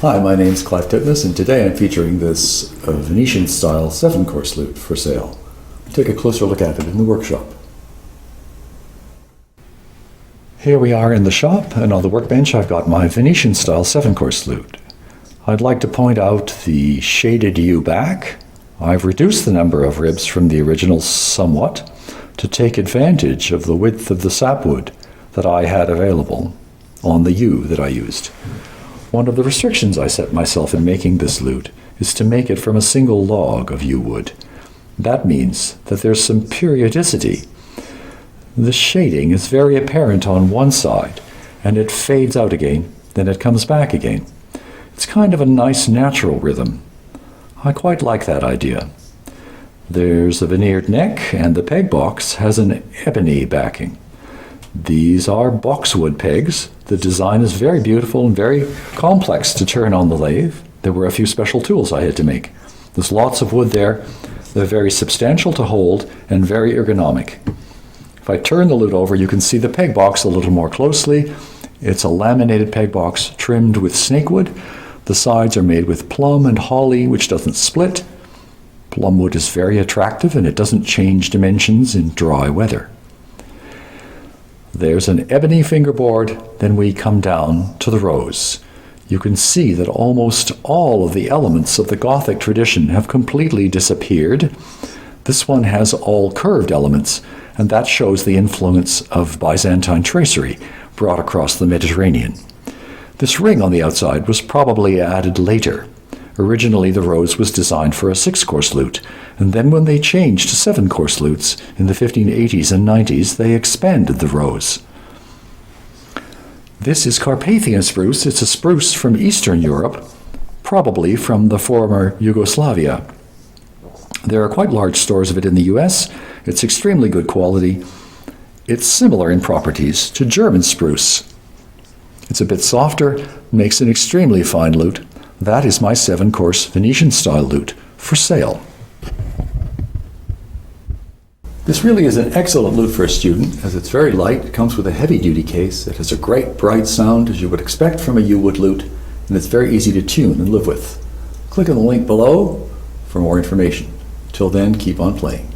Hi, my name's Clive Titmuss, and today I'm featuring this Venetian style 7-course lute for sale. We'll take a closer look at it in the workshop. Here we are in the shop, and on the workbench I've got my Venetian style 7-course lute. I'd like to point out the shaded U back. I've reduced the number of ribs from the original somewhat to take advantage of the width of the sapwood that I had available on the U that I used. One of the restrictions I set myself in making this lute is to make it from a single log of yew wood. That means that there's some periodicity. The shading is very apparent on one side, and it fades out again, then it comes back again. It's kind of a nice natural rhythm. I quite like that idea. There's a veneered neck, and the peg box has an ebony backing. These are boxwood pegs. The design is very beautiful and very complex to turn on the lathe. There were a few special tools I had to make. There's lots of wood there. They're very substantial to hold and very ergonomic. If I turn the lute over, you can see the peg box a little more closely. It's a laminated peg box trimmed with snakewood. The sides are made with plum and holly, which doesn't split. Plum wood is very attractive and it doesn't change dimensions in dry weather. There's an ebony fingerboard, then we come down to the rose. You can see that almost all of the elements of the Gothic tradition have completely disappeared. This one has all curved elements, and that shows the influence of Byzantine tracery brought across the Mediterranean. This ring on the outside was probably added later. Originally, the rose was designed for a 6-course lute, and then when they changed to 7-course lutes in the 1580s and 90s, they expanded the rose. This is Carpathian spruce. It's a spruce from Eastern Europe, probably from the former Yugoslavia. There are quite large stores of it in the US. It's extremely good quality. It's similar in properties to German spruce. It's a bit softer, makes an extremely fine lute. That is my 7-course Venetian-style lute for sale. This really is an excellent lute for a student, as it's very light. It comes with a heavy-duty case. It has a great bright sound, as you would expect from a yew wood lute, and it's very easy to tune and live with. Click on the link below for more information. Till then, keep on playing.